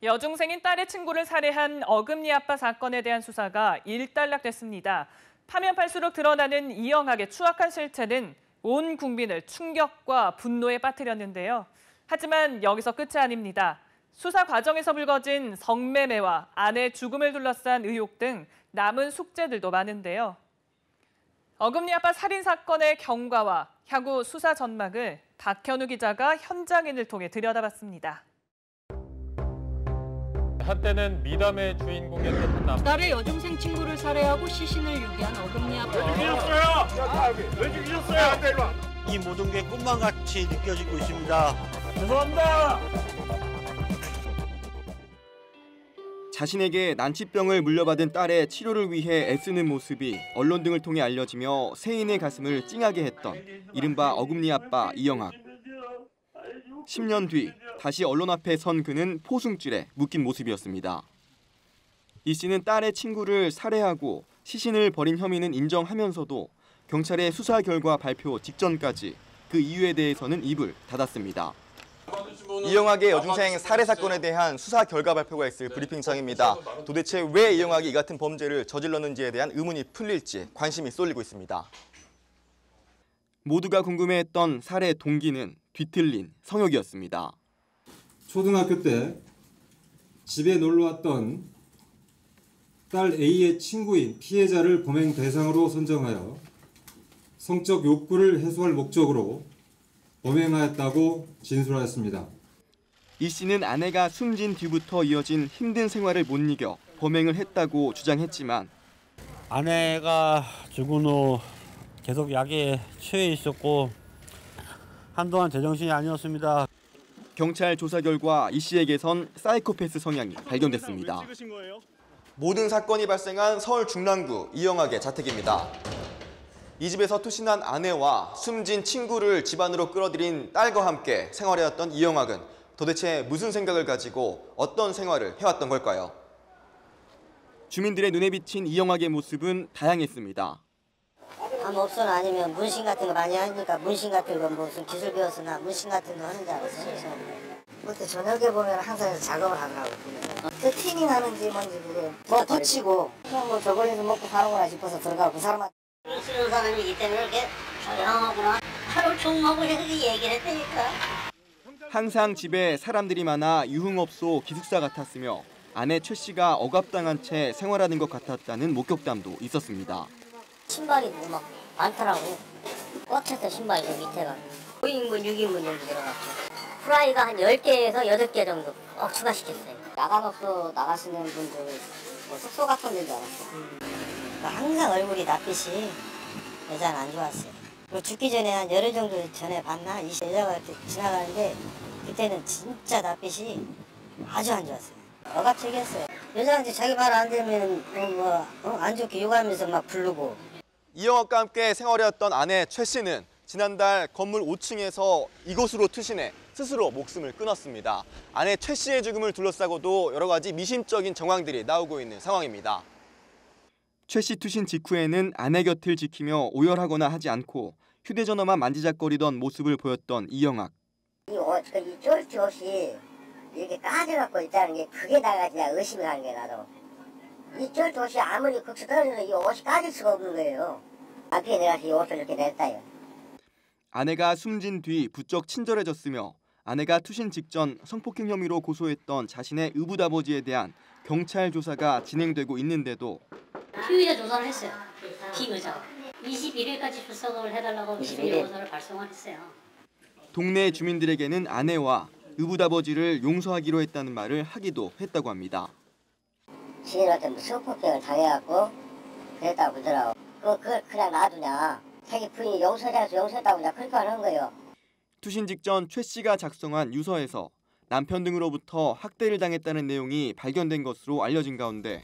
여중생인 딸의 친구를 살해한 어금니 아빠 사건에 대한 수사가 일단락됐습니다. 파면 팔수록 드러나는 이영학의 추악한 실체는 온 국민을 충격과 분노에 빠뜨렸는데요. 하지만 여기서 끝이 아닙니다. 수사 과정에서 불거진 성매매와 아내 죽음을 둘러싼 의혹 등 남은 숙제들도 많은데요. 어금니 아빠 살인 사건의 경과와 향후 수사 전망을 박현우 기자가 현장인을 통해 들여다봤습니다. 한때는 미담의 주인공이었던 한 남자. 딸의 여중생 친구를 살해하고 시신을 유기한 어금니 아빠. 왜 죽이셨어요? 이 모든 게 꿈만 같이 느껴지고 있습니다. 죄송합니다. 자신에게 난치병을 물려받은 딸의 치료를 위해 애쓰는 모습이 언론 등을 통해 알려지며 세인의 가슴을 찡하게 했던 이른바 어금니 아빠 이영학. 10년 뒤 다시 언론 앞에 선 그는 포승줄에 묶인 모습이었습니다. 이 씨는 딸의 친구를 살해하고 시신을 버린 혐의는 인정하면서도 경찰의 수사 결과 발표 직전까지 그 이유에 대해서는 입을 닫았습니다. 이영학의 여중생 살해 사건에 대한 수사 결과 발표가 있을 브리핑장입니다. 도대체 왜 이영학이 이 같은 범죄를 저질렀는지에 대한 의문이 풀릴지 관심이 쏠리고 있습니다. 모두가 궁금해했던 살해 동기는 뒤틀린 성욕이었습니다. 초등학교 때 집에 놀러왔던 딸 A의 친구인 피해자를 범행 대상으로 선정하여 성적 욕구를 해소할 목적으로 범행하였다고 진술하였습니다. 이 씨는 아내가 숨진 뒤부터 이어진 힘든 생활을 못 이겨 범행을 했다고 주장했지만 아내가 죽은 후 계속 약에 취해 있었고 한동안 제정신이 아니었습니다. 경찰 조사 결과 이 씨에게선 사이코패스 성향이 발견됐습니다. 모든 사건이 발생한 서울 중랑구 이영학의 자택입니다. 이 집에서 투신한 아내와 숨진 친구를 집안으로 끌어들인 딸과 함께 생활해왔던 이영학은 도대체 무슨 생각을 가지고 어떤 생활을 해왔던 걸까요? 주민들의 눈에 비친 이영학의 모습은 다양했습니다. 암업소나 아니면 문신 같은 거 많이 하니까 문신 같은 거 무슨 기술 배웠으나 문신 같은 거 하는 줄 알았어요. 그때 저녁에 보면 항상 작업을 하더라고요. 그 티닝 하는지 뭔지 그게 뭐 붙이고 그냥 뭐 저걸리서 먹고 사는구나 싶어서 들어가고 그 사람한테 쓰는 사람이기 때문에 이렇게 조용하구나 하루 종하고 해서 얘기를 했다니까. 항상 집에 사람들이 많아 유흥업소 기숙사 같았으며 아내 최 씨가 억압당한 채 생활하는 것 같았다는 목격담도 있었습니다. 신발이 막 많더라고. 꽉 찼어 신발이 밑에가. 5인분 6인분 정도 들어갔죠. 프라이가 한 10개에서 8개 정도 추가시켰어요. 야간업소 나가시는 분들 뭐 숙소 같은 데인 줄 알았어요. 그러니까 항상 얼굴이 낯빛이 여자는 안 좋았어요. 그리고 죽기 전에 한 열흘 정도 전에 봤나? 이 여자가 이렇게 지나가는데 그때는 진짜 낯빛이 아주 안 좋았어요. 억압적이었어요. 여자한테 자기 말 안 들으면 안 좋게 욕하면서 막 부르고. 이영학과 함께 생활해왔던 아내 최 씨는 지난달 건물 5층에서 이곳으로 투신해 스스로 목숨을 끊었습니다. 아내 최 씨의 죽음을 둘러싸고도 여러 가지 미심적인 정황들이 나오고 있는 상황입니다. 최 씨 투신 직후에는 아내 곁을 지키며 오열하거나 하지 않고 휴대전화만 만지작거리던 모습을 보였던 이영학. 이 쫄티 옷이 이렇게 까져갖고 있다는 게 그게 다가 진짜 의심을 하는 게 나도. 이 쫄티 옷이 아무리 극수 떨어져도 이 옷이 까질 수가 없는 거예요. 앞에 내가 이 옷을 이렇게 냈다요. 아내가 숨진 뒤 부쩍 친절해졌으며 아내가 투신 직전 성폭행 혐의로 고소했던 자신의 의붓아버지에 대한 경찰 조사가 진행되고 있는데도 피의자 조사를 했어요. 피의자. 21일까지 출석을 해달라고 피의자 조사를 발송을 했어요. 동네 주민들에게는 아내와 의붓아버지를 용서하기로 했다는 말을 하기도 했다고 합니다. 지인한테 성폭행을 당해갖고 그랬다고 그러더라고. 그걸 그냥 놔두냐. 자기 부인이 용서했다고 그냥 그렇게 하는 거예요. 투신 직전 최 씨가 작성한 유서에서 남편 등으로부터 학대를 당했다는 내용이 발견된 것으로 알려진 가운데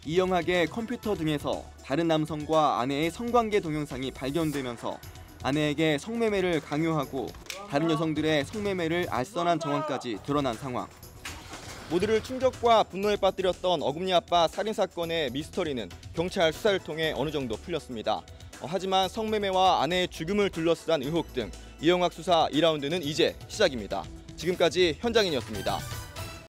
이영학의 컴퓨터 등에서 다른 남성과 아내의 성관계 동영상이 발견되면서 아내에게 성매매를 강요하고 다른 여성들의 성매매를 알선한 정황까지 드러난 상황. 모두를 충격과 분노에 빠뜨렸던 어금니 아빠 살인 사건의 미스터리는 경찰 수사를 통해 어느 정도 풀렸습니다. 하지만 성매매와 아내의 죽음을 둘러싼 의혹 등 이영학 수사 2라운드는 이제 시작입니다. 지금까지 현장인이었습니다.